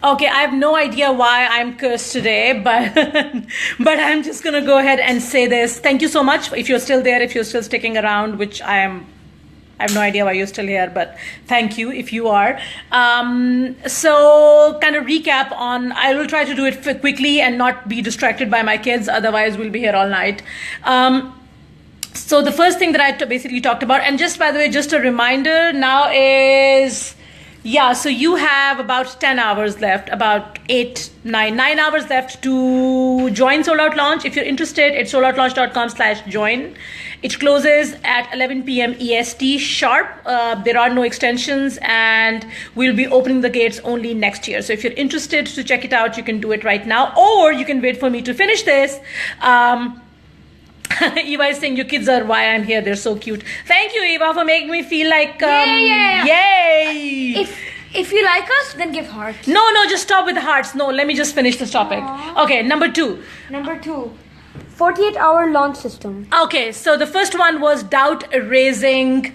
Okay, I have no idea why I'm cursed today, but but I'm just gonna go ahead and say this. Thank you so much if you're still there, if you're still sticking around, which I am. I have no idea why you're still here, but thank you if you are. So kind of recap on, I will try to do it quickly and not be distracted by my kids. Otherwise, we'll be here all night. So the first thing that I basically talked about, and just by the way, just a reminder now is, yeah, so you have about 10 hours left, about 9 hours left to join Sold Out Launch. If you're interested, it's soldoutlaunch.com/join. It closes at 11 p.m. EST sharp. There are no extensions, and we'll be opening the gates only next year. So if you're interested to check it out, you can do it right now, or you can wait for me to finish this. Eva is saying your kids are why I'm here. They're so cute. Thank you, Eva, for making me feel like yay. If you like us, then give hearts. No, just stop with the hearts. No, let me just finish this topic. Aww. Okay, number two. 48-hour launch system. Okay, so the first one was doubt erasing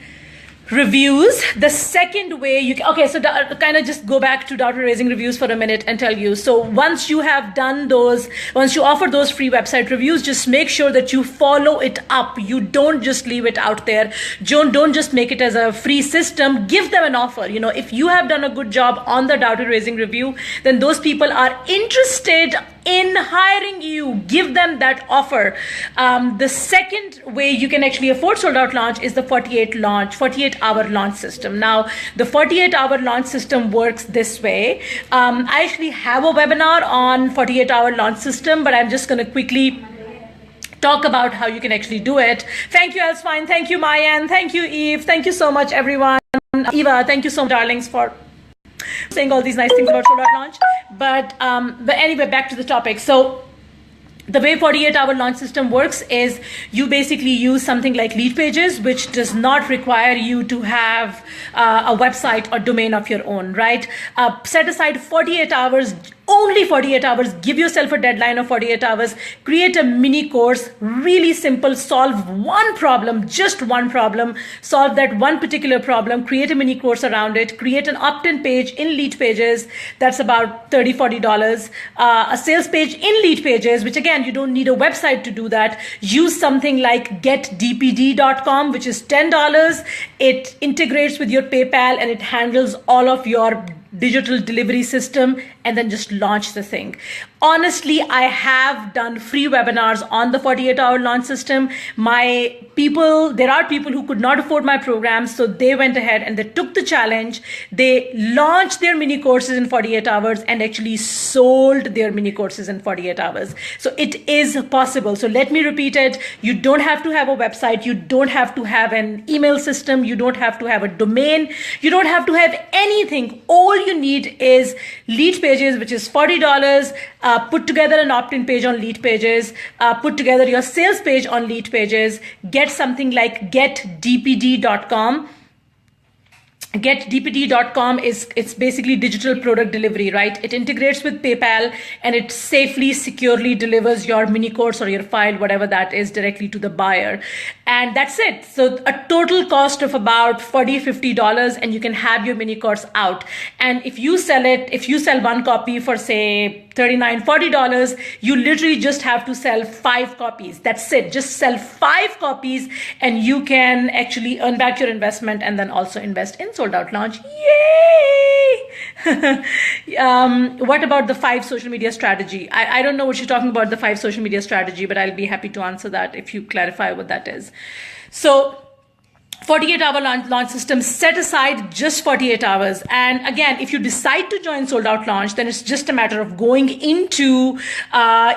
reviews. The second way you can, okay, so kind of just go back to doubt erasing reviews for a minute and tell you. So once you have done those, once you offer those free website reviews, just make sure that you follow it up. You don't just leave it out there. Don't just make it as a free system. Give them an offer. You know, if you have done a good job on the doubt erasing review, then those people are interested in hiring you. Give them that offer. The second way you can actually afford Sold Out Launch is the 48-hour launch system. Now, the 48-hour launch system works this way. I actually have a webinar on 48-hour launch system, but I'm just going to quickly talk about how you can actually do it. Thank you, Elsfine. Thank you, Mayan. Thank you, Eve. Thank you so much, everyone. Eva, thank you so much, darlings, for saying all these nice things about Sold Out Launch. But anyway, back to the topic. So the way 48-hour launch system works is you basically use something like Lead Pages, which does not require you to have a website or domain of your own, right? Set aside 48 hours, only 48 hours, give yourself a deadline of 48 hours, create a mini course, really simple, solve one problem, just one problem, solve that one particular problem, create a mini course around it, create an opt-in page in Lead Pages, that's about $30, $40, a sales page in Lead Pages, which again, you don't need a website to do that. Use something like getdpd.com, which is $10. It integrates with your PayPal and it handles all of your digital delivery system, and then just launch the thing. Honestly, I have done free webinars on the 48-hour launch system. There are people who could not afford my programs, so they went ahead and they took the challenge. They launched their mini courses in 48 hours and actually sold their mini courses in 48 hours. So it is possible. So let me repeat it. You don't have to have a website. You don't have to have an email system. You don't have to have a domain. You don't have to have anything. All you need is Lead Pages, which is $40. Put together an opt-in page on Lead Pages. Put together your sales page on Lead Pages. Get something like getdpd.com. Getdpd.com it's basically digital product delivery, right? It integrates with PayPal and it safely, securely delivers your mini course or your file, whatever that is, directly to the buyer. And that's it. So a total cost of about $40, $50, and you can have your mini course out. And if you sell one copy for say $39, $40, you literally just have to sell 5 copies. That's it. Just sell 5 copies and you can actually earn back your investment and then also invest in Sold Out Launch. Yay! What about the 5 social media strategy? I don't know what you're talking about, the 5 social media strategy, but I'll be happy to answer that if you clarify what that is. So 48-hour launch system, set aside just 48 hours. And again, if you decide to join Sold Out Launch, then it's just a matter of going into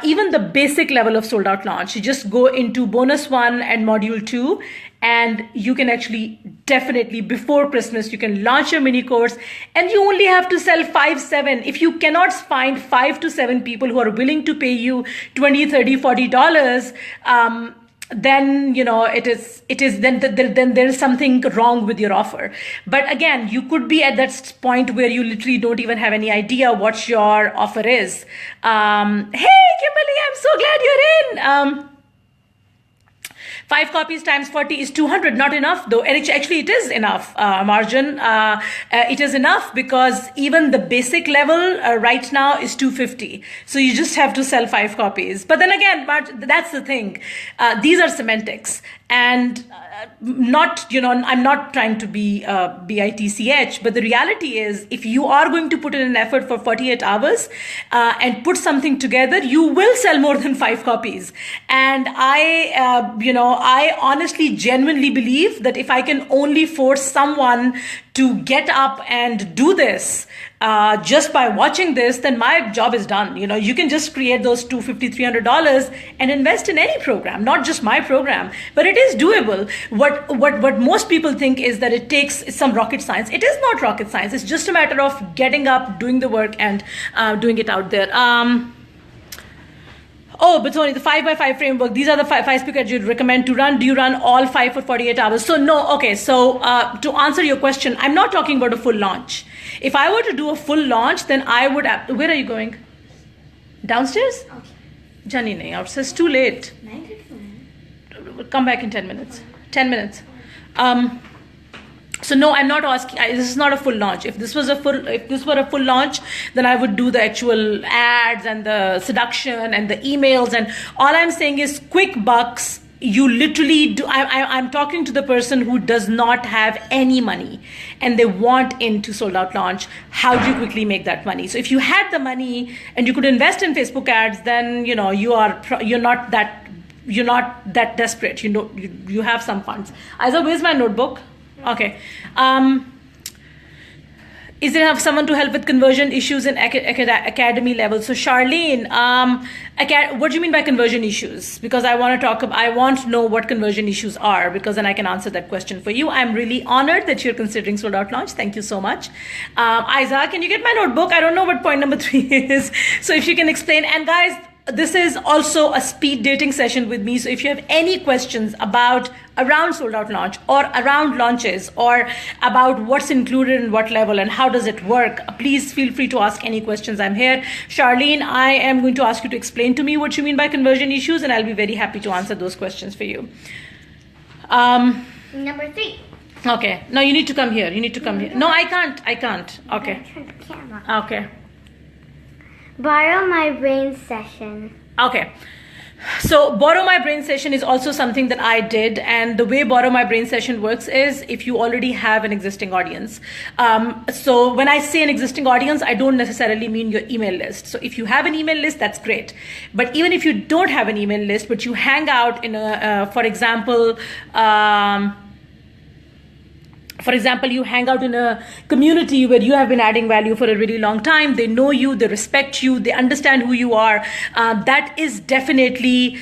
even the basic level of Sold Out Launch. You just go into bonus 1 and module 2, and you can actually definitely before Christmas, you can launch your mini course and you only have to sell 5, 7. If you cannot find 5 to 7 people who are willing to pay you $20, $30, $40, then then there is something wrong with your offer. But again, you could be at that point where you literally don't even have any idea what your offer is. Hey Kimberly, I'm so glad you're in. 5 copies times 40 is 200. Not enough though. And actually it is enough, Marjan. It is enough because even the basic level right now is 250. So you just have to sell 5 copies. But then again, that's the thing. These are semantics. And I'm not trying to be bitch, but the reality is if you are going to put in an effort for 48 hours and put something together, you will sell more than 5 copies. And I honestly, genuinely believe that if I can only force someone to get up and do this just by watching this, then my job is done. You can just create those $250, $300 and invest in any program, not just my program, but it is doable. What most people think is that it takes some rocket science. It is not rocket science. It's just a matter of getting up, doing the work, and doing it out there. But Tony, the 5x5 framework, these are the 5 speakers you'd recommend to run. Do you run all 5 for 48 hours? So no, okay. So to answer your question, I'm not talking about a full launch. If I were to do a full launch, then I would, where are you going? Downstairs? Okay. Jani, nahi, upstairs, too late. Come back in 10 minutes. 10 minutes. So no, I'm not asking. This is not a full launch. If this were a full launch, then I would do the actual ads and the seduction and the emails. And all I'm saying is quick bucks. You literally do. I'm talking to the person who does not have any money and they want into Sold Out Launch. How do you quickly make that money? So if you had the money and you could invest in Facebook ads, then you're not that desperate. You have some funds. Isa, where's my notebook? Okay. Is there someone to help with conversion issues in academy level? So Charlene, what do you mean by conversion issues? Because I want to know what conversion issues are, because then I can answer that question for you. I'm really honored that you're considering Sold Out Launch. Thank you so much. Isa, can you get my notebook? I don't know what point number 3 is. So if you can explain. And guys, this is also a speed dating session with me. So if you have any questions around Sold Out Launch or around launches or about what's included in what level and how does it work, please feel free to ask any questions. I'm here. Charlene, I am going to ask you to explain to me what you mean by conversion issues, and I'll be very happy to answer those questions for you. Number 3. Okay. No, you need to come here. No, I can't. Okay. Okay. Borrow my brain session. Okay. So Borrow My Brain session is also something that I did. And the way Borrow My Brain session works is if you already have an existing audience. So when I say an existing audience, I don't necessarily mean your email list. So if you have an email list, that's great. But even if you don't have an email list, but you hang out in for example, you hang out in a community where you have been adding value for a really long time. They know you, they respect you, they understand who you are. That is definitely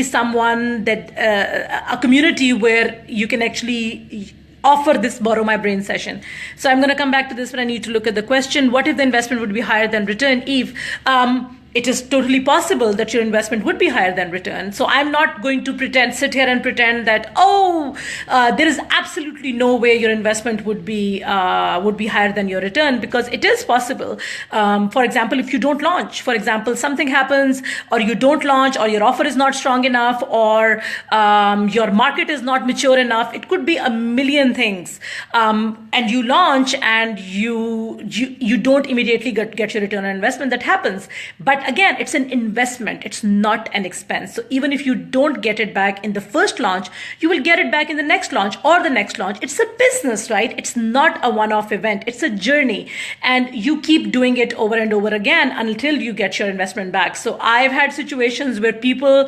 someone that a community where you can actually offer this Borrow My Brain session. So I'm going to come back to this, but I need to look at the question. What if the investment would be higher than return, Eve? It is totally possible that your investment would be higher than return. So I'm not going to sit here and pretend that, there is absolutely no way your investment would be higher than your return, because it is possible. For example, if you don't launch, for example, something happens or you don't launch or your offer is not strong enough or your market is not mature enough. It could be a million things. And you launch and you don't immediately get your return on investment. That happens. But again, it's an investment. It's not an expense. So even if you don't get it back in the first launch, you will get it back in the next launch or the next launch. It's a business, right? It's not a one-off event. It's a journey. And you keep doing it over and over again until you get your investment back. So I've had situations where people,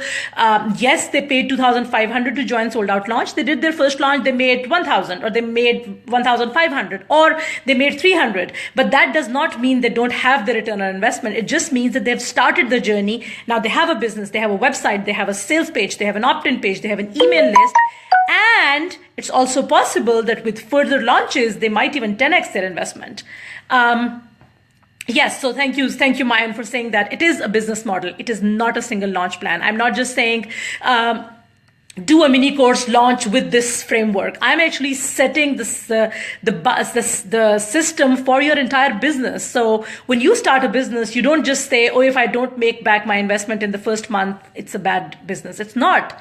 yes, they paid $2,500 to join Sold Out Launch. They did their first launch, they made $1,000 or they made $1,500 or they made $300. But that does not mean they don't have the return on investment. It just means that they've started the journey. Now they have a business, they have a website, they have a sales page, they have an opt-in page, they have an email list. And it's also possible that with further launches, they might even 10x their investment. Yes, so thank you, Mayan, for saying that. It is a business model. It is not a single launch plan. I'm not just saying, do a mini course launch with this framework. I'm actually setting this the system for your entire business. So when you start a business, you don't just say, oh, if I don't make back my investment in the first month, it's a bad business. It's not.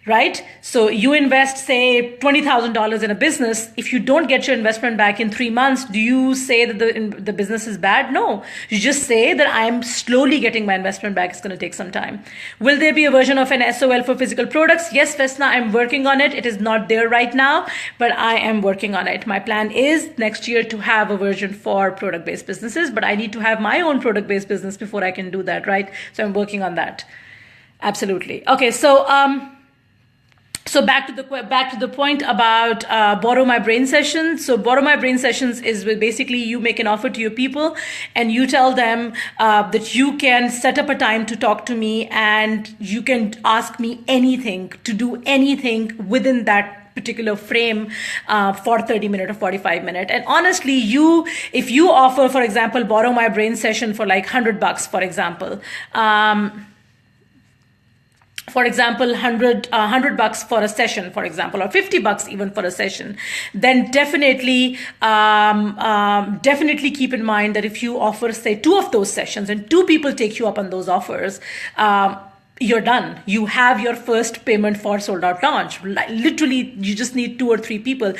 Right? So you invest, say, $20,000 in a business. If you don't get your investment back in 3 months, do you say that the business is bad? No. You just say that I'm slowly getting my investment back. It's going to take some time. Will there be a version of an SOL for physical products? Yes, Vesna, I'm working on it. It is not there right now, but I am working on it. My plan is next year to have a version for product-based businesses, but I need to have my own product-based business before I can do that, right? So I'm working on that. Absolutely. Okay, so back to the point about borrow my brain sessions. So borrow my brain sessions is basically you make an offer to your people and you tell them that you can set up a time to talk to me and you can ask me anything, to do anything within that particular frame for 30 minutes or 45 minutes. And honestly, if you offer, for example, borrow my brain session for like $100, for example, $100 for a session, for example, or $50 even for a session, then definitely keep in mind that if you offer, say, 2 of those sessions and 2 people take you up on those offers, you're done. You have your first payment for Sold Out Launch. Literally, you just need 2 or 3 people.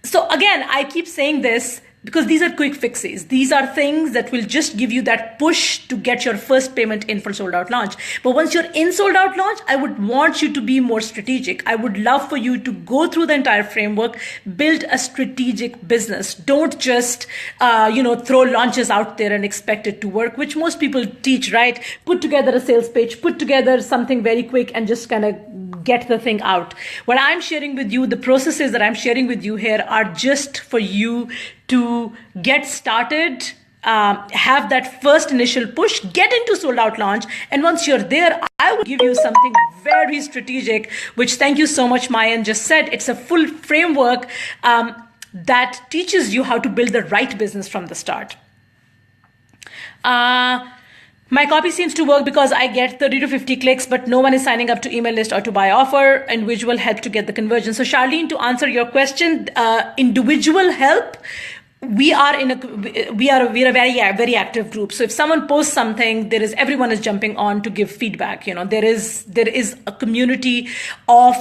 So again, I keep saying this because these are quick fixes. These are things that will just give you that push to get your first payment in for Sold Out Launch. But once you're in Sold Out Launch, I would want you to be more strategic. I would love for you to go through the entire framework, build a strategic business. Don't just, throw launches out there and expect it to work, which most people teach, right? Put together a sales page, put together something very quick and just kind of get the thing out. What I'm sharing with you, the processes that I'm sharing with you here are just for you to get started, have that first initial push, get into Sold Out Launch. And once you're there, I will give you something very strategic, which thank you so much, Mayan just said. It's a full framework that teaches you how to build the right business from the start. My copy seems to work because I get 30 to 50 clicks, but no one is signing up to email list or to buy offer. Individual help to get the conversion. So Charlene, to answer your question, individual help, we are a very active group. So if someone posts something, everyone is jumping on to give feedback. There is a community of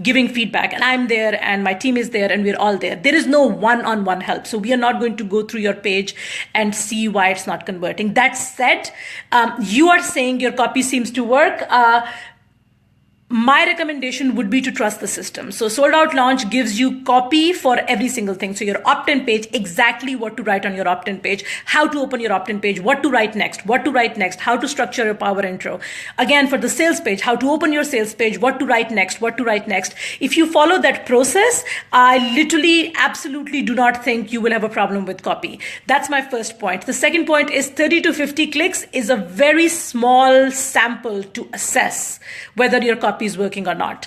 giving feedback, and I'm there and my team is there and we're all there. There is no one-on-one help. So we are not going to go through your page and see why it's not converting. That said, you are saying your copy seems to work. My recommendation would be to trust the system. So Sold Out Launch gives you copy for every single thing. So your opt-in page, exactly what to write on your opt-in page, how to open your opt-in page, what to write next, how to structure your power intro. Again, for the sales page, how to open your sales page, what to write next. If you follow that process, I literally absolutely do not think you will have a problem with copy. That's my first point. The second point is 30 to 50 clicks is a very small sample to assess whether your copy is working or not.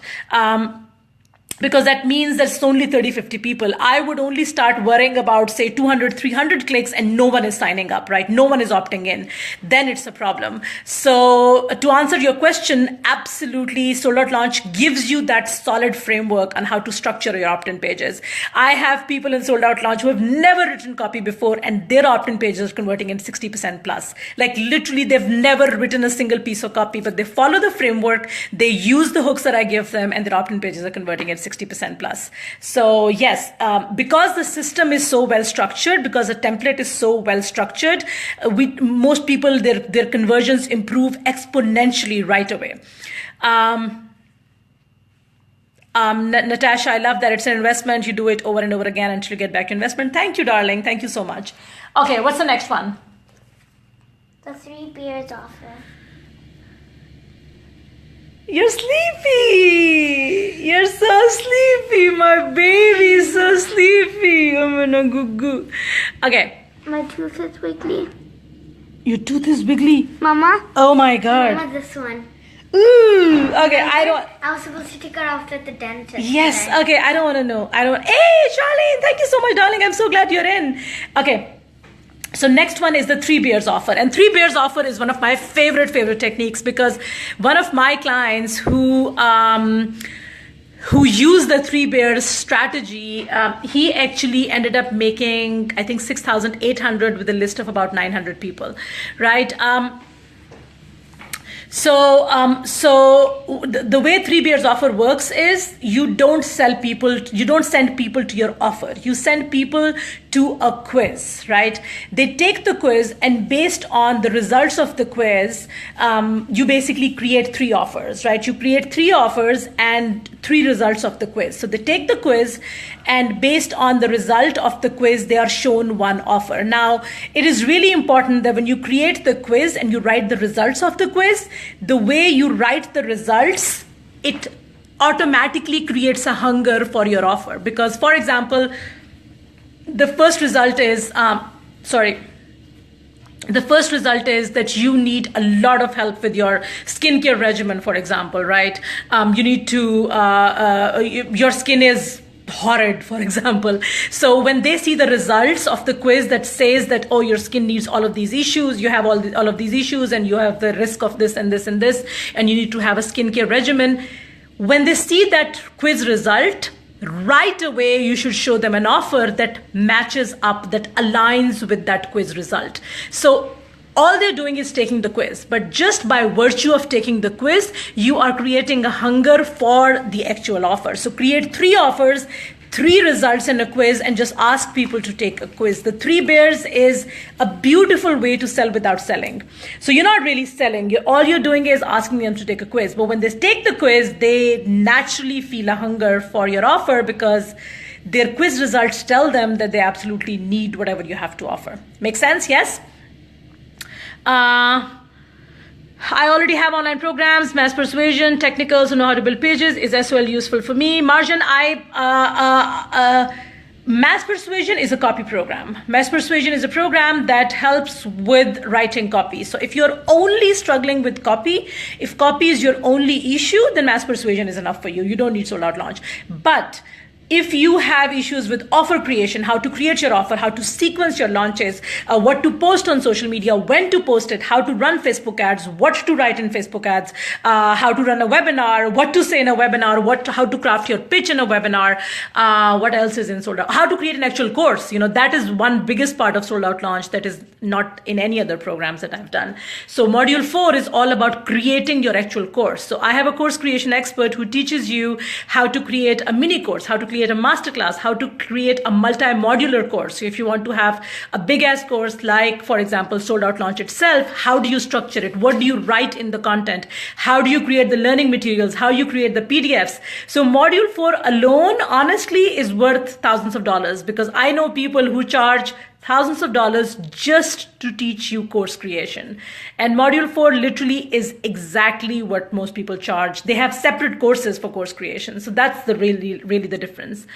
Because that means there's only 30, 50 people. I would only start worrying about, say, 200, 300 clicks and no one is signing up, right? No one is opting in. Then it's a problem. So to answer your question, absolutely, Sold Out Launch gives you that solid framework on how to structure your opt-in pages. I have people in Sold Out Launch who have never written copy before and their opt-in pages are converting in 60% plus. Like literally, they've never written a single piece of copy, but they follow the framework, they use the hooks that I give them, and their opt-in pages are converting at 60% plus. So yes, because the system is so well structured, because the template is so well structured, most people, their conversions improve exponentially right away. Natasha, I love that it's an investment. You do it over and over again until you get back your investment. Thank you, darling. Thank you so much. Okay, what's the next one? The 3 beers offer. You're sleepy. You're so sleepy. My baby's so sleepy. I'm gonna goo. Okay. My tooth is wiggly. Your tooth is wiggly? Mama? Oh my God. Mama, this one. Ooh. Okay, I was supposed to take it off at the dentist. Yes. Today. Okay, I don't want to know. Hey, Charlene, thank you so much, darling. I'm so glad you're in. Okay. So next one is the 3 beers offer, and 3 beers offer is one of my favorite techniques, because one of my clients who who used the Three Bears strategy, he actually ended up making, I think, 6,800 with a list of about 900 people, right? So the way Three Bears offer works is you don't send people to your offer. You send people to a quiz, right? They take the quiz, and based on the results of the quiz, you basically create 3 offers, right? You create 3 offers and 3 results of the quiz. So they take the quiz, and based on the result of the quiz, they are shown 1 offer. Now, it is really important that when you create the quiz and you write the results of the quiz, the way you write the results, it automatically creates a hunger for your offer. Because, for example, the first result is that you need a lot of help with your skincare regimen, for example, right? You need to, your skin is horrid, for example. So when they see the results of the quiz that says that, oh, your skin needs all of these issues, you have all of these issues, and you have the risk of this and this and this, and you need to have a skincare regimen. When they see that quiz result, right away, you should show them an offer that matches up, that aligns with that quiz result. So all they're doing is taking the quiz, but just by virtue of taking the quiz, you are creating a hunger for the actual offer. So create 3 offers, 3 results in a quiz, and just ask people to take a quiz. The Three Bears is a beautiful way to sell without selling. So you're not really selling. All you're doing is asking them to take a quiz. But when they take the quiz, they naturally feel a hunger for your offer because their quiz results tell them that they absolutely need whatever you have to offer. Make sense? Yes? I already have online programs, mass persuasion, technicals, know how to build pages. Is SOL useful for me? Marjan, mass persuasion is a copy program. Mass persuasion is a program that helps with writing copy. So if you're only struggling with copy, if copy is your only issue, then mass persuasion is enough for you. You don't need Sold Out Launch. But if you have issues with offer creation, how to create your offer, how to sequence your launches, what to post on social media, when to post it, how to run Facebook ads, what to write in Facebook ads, how to run a webinar, what to say in a webinar, how to craft your pitch in a webinar, what else is in Sold Out, how to create an actual course. That is one biggest part of Sold Out Launch that is not in any other programs that I've done. So module 4 is all about creating your actual course. So I have a course creation expert who teaches you how to create a mini course, how to create a masterclass, how to create a multi-modular course. So if you want to have a big ass course, like for example, Sold Out Launch itself, how do you structure it? What do you write in the content? How do you create the learning materials? How you create the PDFs? So module 4 alone, honestly, is worth thousands of dollars, because I know people who charge thousands of dollars just to teach you course creation. And module 4 literally is exactly what most people charge. They have separate courses for course creation. So that's really the difference.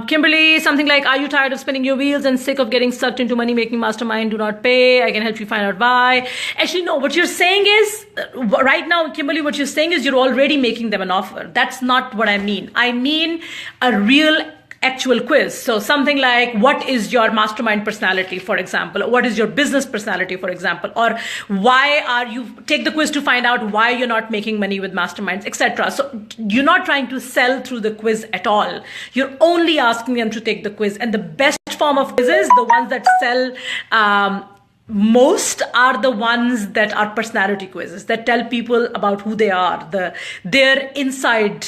Kimberly, something like, are you tired of spinning your wheels and sick of getting sucked into money-making mastermind? Do not pay. I can help you find out why. Actually, no, what you're saying is, right now, Kimberly, what you're saying is you're already making them an offer. That's not what I mean. I mean a real actual quiz. So something like, what is your mastermind personality, for example? What is your business personality, for example? Or why are you, take the quiz to find out why you're not making money with masterminds, etc. So you're not trying to sell through the quiz at all. You're only asking them to take the quiz. And the best form of quizzes, the ones that sell most, are the ones that are personality quizzes, that tell people about who they are, their inside,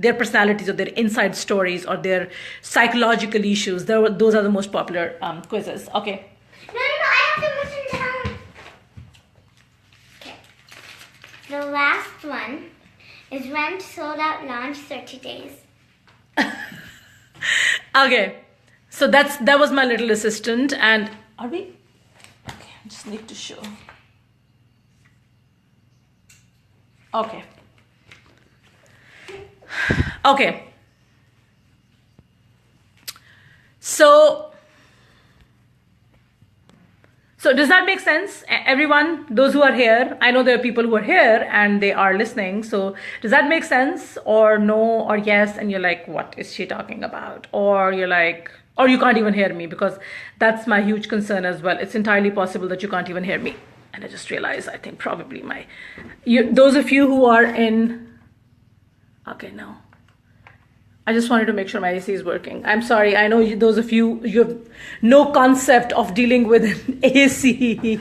their personalities, or their inside stories, or their psychological issues. Those are the most popular quizzes. Okay. No, I have to listen down. Okay. The last one is when Sold Out Launch 30 days. Okay. So that was my little assistant. And are we? Okay, I just need to show. Okay. Okay. So does that make sense? Everyone, those who are here, I know there are people who are here and they are listening. So does that make sense, or no, or yes? And you're like, what is she talking about? Or you're like, or you can't even hear me, because that's my huge concern as well. It's entirely possible that you can't even hear me. And I just realized, I think probably those of you who are in, okay, no. I just wanted to make sure my AC is working. I'm sorry. I know those of you have no concept of dealing with an AC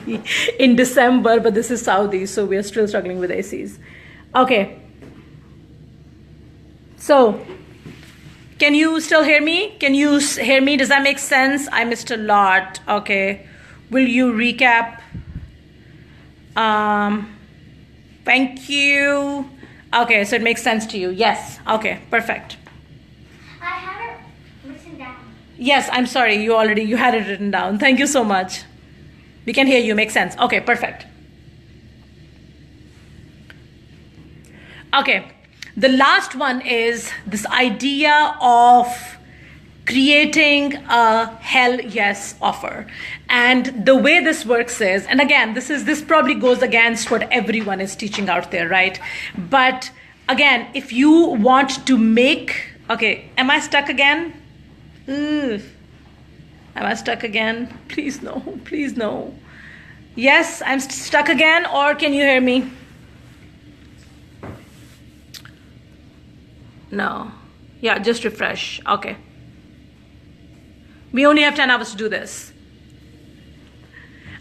in December, but this is Saudi, so we are still struggling with ACs. Okay. So, can you still hear me? Can you hear me? Does that make sense? I missed a lot. Okay. Will you recap? Thank you. Okay, so it makes sense to you. Yes. Okay, perfect. I have it written down. Yes, I'm sorry. You had it written down. Thank you so much. We can hear you. Makes sense. Okay, perfect. Okay. The last one is this idea of creating a hell yes offer. And the way this works is, and again, this probably goes against what everyone is teaching out there, right? But again, if you want to make, okay, am I stuck again? Am I stuck again? Please no, please no. Yes, I'm stuck again, or can you hear me? No. Yeah, just refresh. Okay. We only have 10 hours to do this.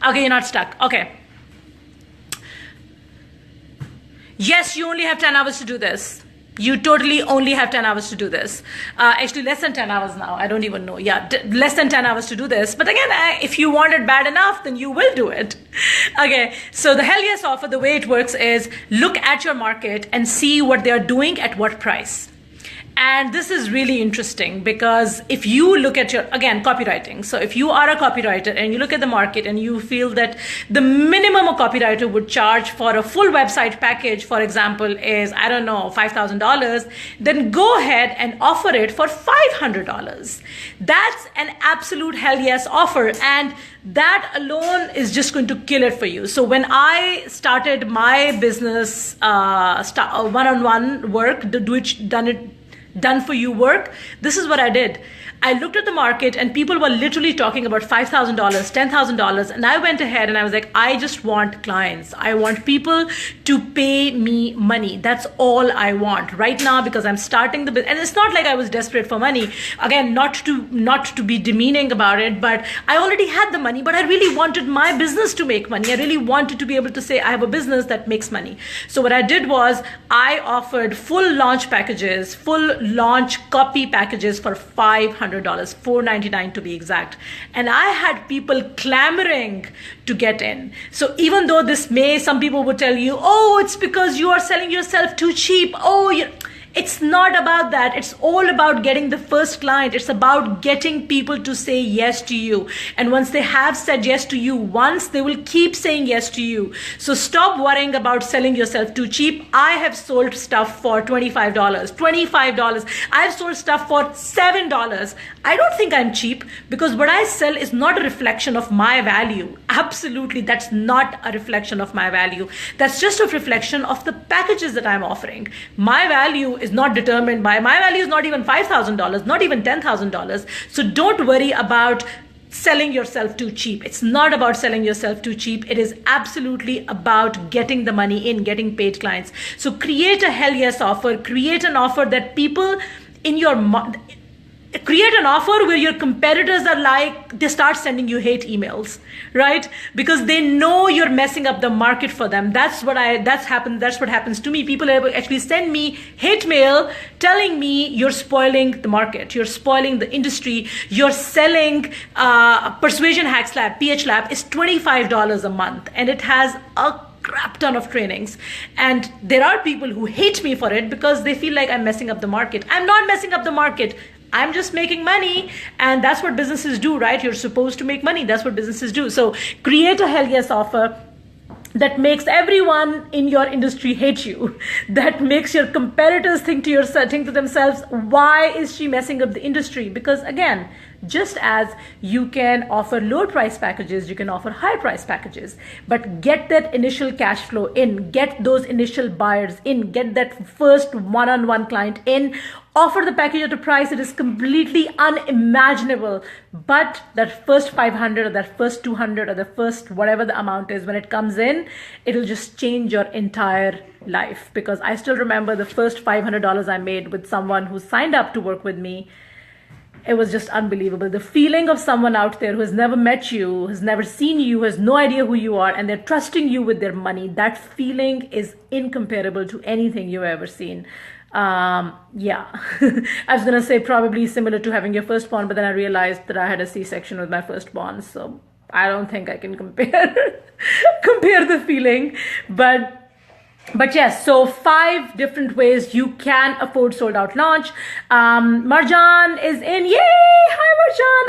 Okay, you're not stuck. Okay. Yes, you only have 10 hours to do this. You totally only have 10 hours to do this. Actually, less than 10 hours now. I don't even know. Yeah, less than 10 hours to do this. But again, if you want it bad enough, then you will do it. Okay, so the hell yes offer, the way it works is look at your market and see what they're doing at what price. And this is really interesting because if you look at again, copywriting. So if you are a copywriter and you look at the market and you feel that the minimum a copywriter would charge for a full website package, for example, is, I don't know, $5,000, then go ahead and offer it for $500. That's an absolute hell yes offer. And that alone is just going to kill it for you. So when I started my business, one-on-one work, done for you work, this is what I did. I looked at the market and people were literally talking about $5,000, $10,000. And I went ahead and I was like, I just want clients. I want people to pay me money. That's all I want right now because I'm starting the business. And it's not like I was desperate for money. Again, not to be demeaning about it, but I already had the money, but I really wanted my business to make money. I really wanted to be able to say I have a business that makes money. So what I did was I offered full launch packages, full launch copy packages for $500. $499 to be exact. And I had people clamoring to get in. So even though some people would tell you, oh, it's because you are selling yourself too cheap. Oh, it's not about that. It's all about getting the first client. It's about getting people to say yes to you. And once they have said yes to you once, they will keep saying yes to you. So stop worrying about selling yourself too cheap. I have sold stuff for $25. $25. I've sold stuff for $7. I don't think I'm cheap because what I sell is not a reflection of my value. Absolutely, that's not a reflection of my value. That's just a reflection of the packages that I'm offering. My value is not determined by, my value is not even $5,000, not even $10,000. So don't worry about selling yourself too cheap. It's not about selling yourself too cheap. It is absolutely about getting the money in, getting paid clients. So create a hell yes offer, create an offer that people in your create an offer where your competitors are like, they start sending you hate emails, right? Because they know you're messing up the market for them. That's what happens to me. People actually send me hate mail telling me you're spoiling the market, you're spoiling the industry, you're selling Persuasion Hacks Lab, PH Lab is $25 a month and it has a crap ton of trainings. And there are people who hate me for it because they feel like I'm messing up the market. I'm not messing up the market. I'm just making money, and that's what businesses do, right? You're supposed to make money. That's what businesses do. So create a hell yes offer that makes everyone in your industry hate you, that makes your competitors think to themselves, why is she messing up the industry? Because again, Just as you can offer lower price packages, you can offer higher price packages, but get that initial cash flow in, get those initial buyers in, get that first one-on-one client in, offer the package at a price that is completely unimaginable, but that first 500 or that first 200 or the first whatever the amount is, when it comes in, it'll just change your entire life. Because I still remember the first $500 I made with someone who signed up to work with me. It was just unbelievable. The feeling of someone out there who has never met you, has never seen you, has no idea who you are, and they're trusting you with their money. That feeling is incomparable to anything you've ever seen. Yeah, I was gonna say probably similar to having your firstborn, but then I realized that I had a C-section with my firstborn, so I don't think I can compare the feeling. But yes, so 5 different ways you can afford Sold Out Launch. Marjan is in. Yay! Hi Marjan.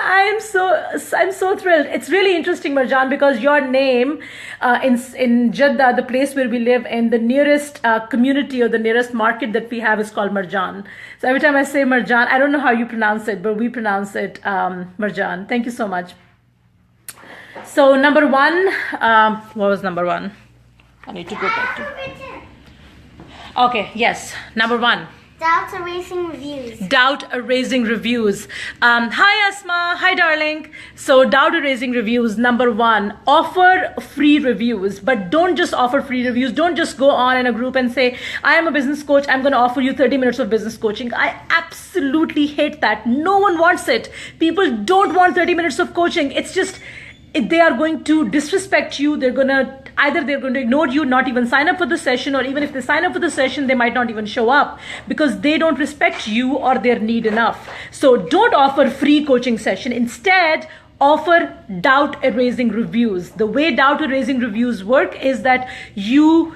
I'm so thrilled. It's really interesting, Marjan, because your name in Jeddah, the place where we live, in the nearest community or the nearest market that we have is called Marjan. So every time I say Marjan, I don't know how you pronounce it, but we pronounce it Marjan. Thank you so much. So number 1, what was number 1? I need to go back to. Okay, yes. Number 1. Doubt erasing reviews. Doubt erasing reviews. Hi Asma. Hi darling. So doubt erasing reviews. Number 1, offer free reviews, but don't just offer free reviews. Don't just go on in a group and say, I am a business coach. I'm going to offer you 30 minutes of business coaching. I absolutely hate that. No one wants it. People don't want 30 minutes of coaching. It's just, they are going to disrespect you. Either they're going to ignore you, not even sign up for the session, or even if they sign up for the session, they might not even show up because they don't respect you or their need enough. So don't offer free coaching session. Instead, offer doubt erasing reviews. The way doubt erasing reviews work is that you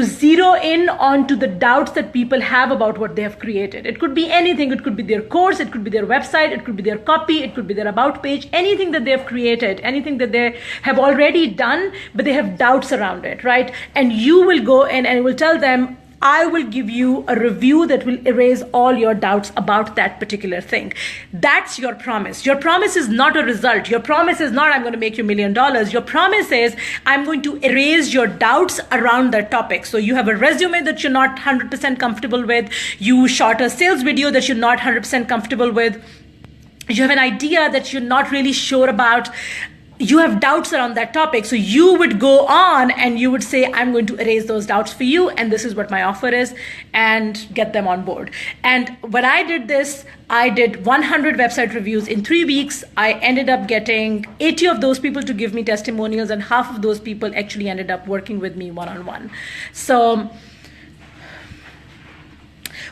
zero in onto the doubts that people have about what they have created. It could be anything. It could be their course, it could be their website, it could be their copy, it could be their about page, anything that they have created, anything that they have already done, but they have doubts around it, right? And you will go in and will tell them, I will give you a review that will erase all your doubts about that particular thing. That's your promise. Your promise is not a result. Your promise is not, I'm going to make you $1 million. Your promise is, I'm going to erase your doubts around that topic. So you have a resume that you're not 100% comfortable with. You shot a sales video that you're not 100% comfortable with. You have an idea that you're not really sure about. You have doubts around that topic. So you would go on and you would say, I'm going to erase those doubts for you. And this is what my offer is, and get them on board. And when I did this, I did 100 website reviews in 3 weeks. I ended up getting 80 of those people to give me testimonials, and half of those people actually ended up working with me one-on-one. So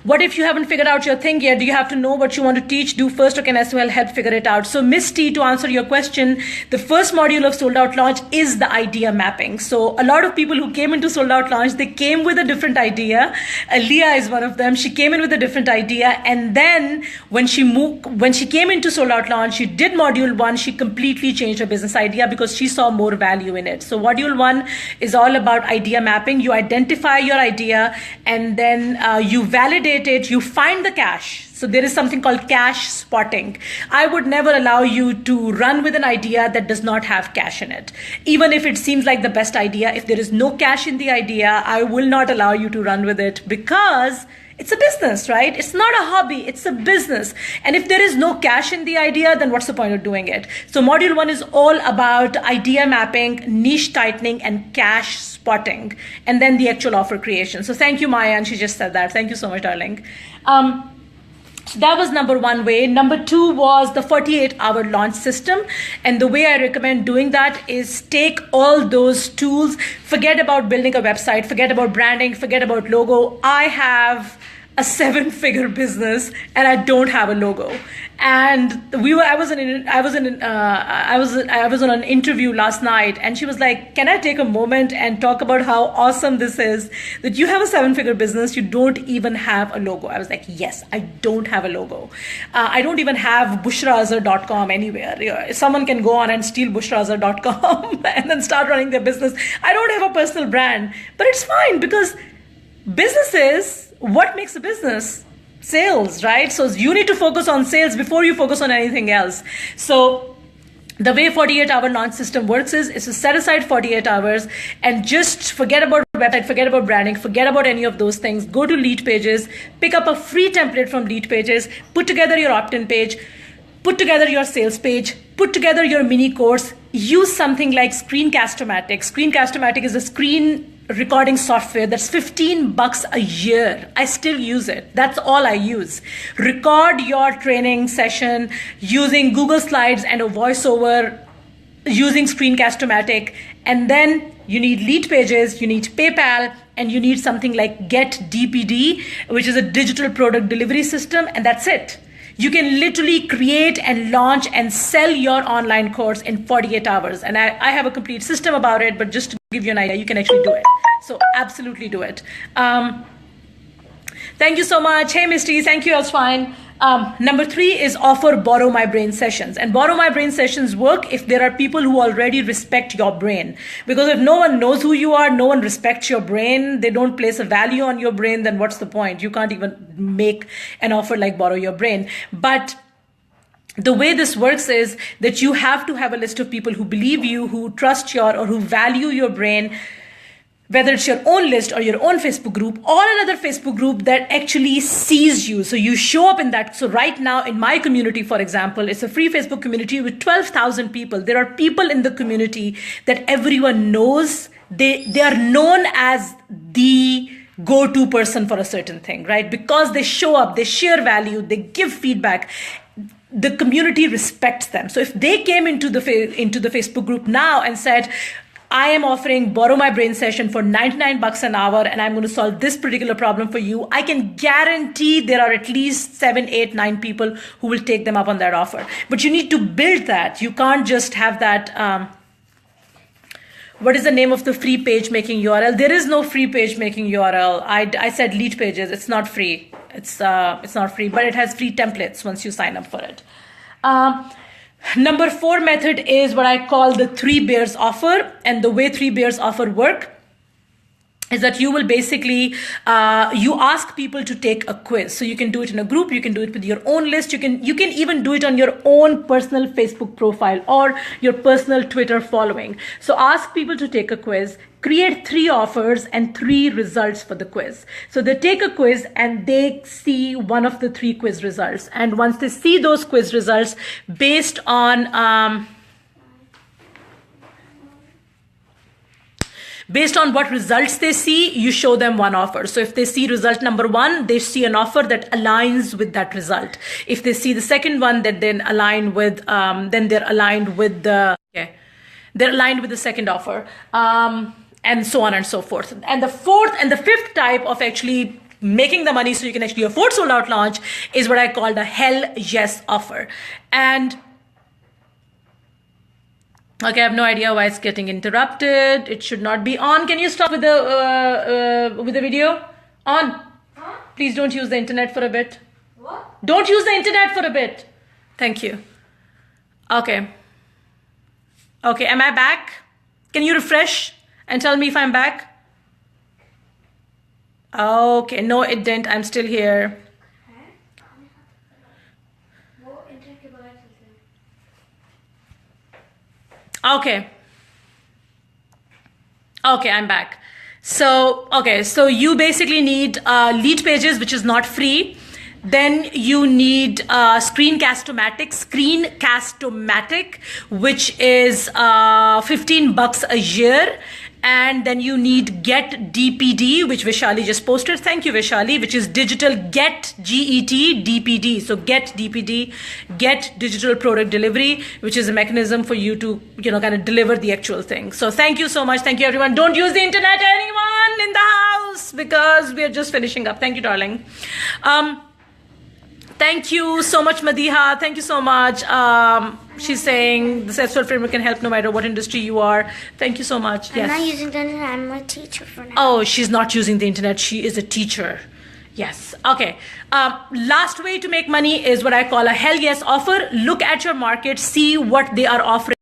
what if you haven't figured out your thing yet? Do you have to know what you want to teach? Do first, or can as well help figure it out? So Miss T, to answer your question, the first module of Sold Out Launch is the idea mapping. So a lot of people who came into Sold Out Launch, they came with a different idea. Leah is one of them. She came in with a different idea. And then when she came into Sold Out Launch, she did module 1, she completely changed her business idea because she saw more value in it. So module 1 is all about idea mapping. You identify your idea, and then you validate it, you find the cash. So there is something called cash spotting. I would never allow you to run with an idea that does not have cash in it. Even if it seems like the best idea, if there is no cash in the idea, I will not allow you to run with it, because it's a business, right? It's not a hobby, it's a business. And if there is no cash in the idea, then what's the point of doing it? So module 1 is all about idea mapping, niche tightening, and cash spotting, and then the actual offer creation. So thank you, Maya, and she just said that. Thank you so much, darling. So that was number 1 way. Number 2 was the 48-hour launch system. And the way I recommend doing that is take all those tools, forget about building a website, forget about branding, forget about logo. I have a 7-figure business and I don't have a logo. And I was on an interview last night, and she was like, can I take a moment and talk about how awesome this is, that you have a 7-figure business, you don't even have a logo. I was like, yes, I don't have a logo. I don't even have BushraAzhar.com anywhere. Someone can go on and steal BushraAzhar.com and then start running their business. I don't have a personal brand, but it's fine, because business is what makes a business. sales, right? So you need to focus on sales before you focus on anything else. So the way 48-hour launch system works is to set aside 48 hours and just forget about website, forget about branding, forget about any of those things. Go to Lead Pages, pick up a free template from Lead Pages, put together your opt-in page, put together your sales page, put together your mini course, use something like Screencast-O-Matic. Screencast-O-Matic is a screen recording software that's $15 a year. I still use it. That's all I use. Record your training session using Google Slides and a voiceover using Screencast-O-Matic. And then you need Lead Pages, you need PayPal, and you need something like Get DPD, which is a digital product delivery system, and that's it. You can literally create and launch and sell your online course in 48 hours. And I have a complete system about it, but just to give you an idea, you can actually do it. So absolutely do it. Thank you so much. Hey, Misty, thank you, that's fine. Number 3 is offer Borrow My Brain sessions. And Borrow My Brain sessions work if there are people who already respect your brain. Because if no one knows who you are, no one respects your brain, they don't place a value on your brain, then what's the point? You can't even make an offer like Borrow Your Brain. But the way this works is that you have to have a list of people who believe you, who trust or who value your brain, whether it's your own list or your own Facebook group or another Facebook group that actually sees you. So you show up in that. So right now in my community, for example, it's a free Facebook community with 12,000 people. There are people in the community that everyone knows. They are known as the go-to person for a certain thing, right? Because they show up, they share value, they give feedback. The community respects them. So if they came into the Facebook group now and said, I am offering Borrow My Brain session for $99 an hour and I'm going to solve this particular problem for you, I can guarantee there are at least 7, 8, 9 people who will take them up on that offer. But you need to build that. You can't just have that. What is the name of the free page making URL? There is no free page making URL. I said Lead Pages. It's not free. It's not free, but it has free templates once you sign up for it. Number 4 method is what I call the 3 bears offer. And the way 3 bears offer work is that you will basically, you ask people to take a quiz. So you can do it in a group, you can do it with your own list, you can even do it on your own personal Facebook profile or your personal Twitter following. So ask people to take a quiz, create 3 offers and 3 results for the quiz. So they take a quiz and they see one of the 3 quiz results. And once they see those quiz results based on, based on what results they see, you show them one offer. So if they see result number 1, they see an offer that aligns with that result. If they see the second one that then align with, then they're aligned with the, they're aligned with the second offer, and so on and so forth. And the 4th and the 5th type of actually making the money so you can actually afford Sold Out Launch is what I call the hell yes offer. And okay, I have no idea why it's getting interrupted. It should not be on. Can you stop with the video? On. Huh? Please don't use the internet for a bit. What? Don't use the internet for a bit. Thank you. Okay. Okay, am I back? Can you refresh and tell me if I'm back? Okay, no, it didn't. I'm still here. Okay. Okay, I'm back. So, okay, so you basically need Lead Pages, which is not free. Then you need Screencast-O-Matic, which is $15 a year. And then you need Get DPD, which Vishali just posted. Thank you, Vishali, which is digital Get GET DPD. So Get DPD, Get Digital Product Delivery, which is a mechanism for you to, kind of deliver the actual thing. So thank you so much. Thank you, everyone. Don't use the internet, anyone in the house, because we are just finishing up. Thank you, darling. Thank you so much, Madiha. Thank you so much. She's saying the self-serve framework can help no matter what industry you are. Thank you so much. Yes. I'm not using the internet. I'm a teacher for now. Oh, she's not using the internet. She is a teacher. Yes. Okay. Last way to make money is what I call a hell yes offer. Look at your market, see what they are offering.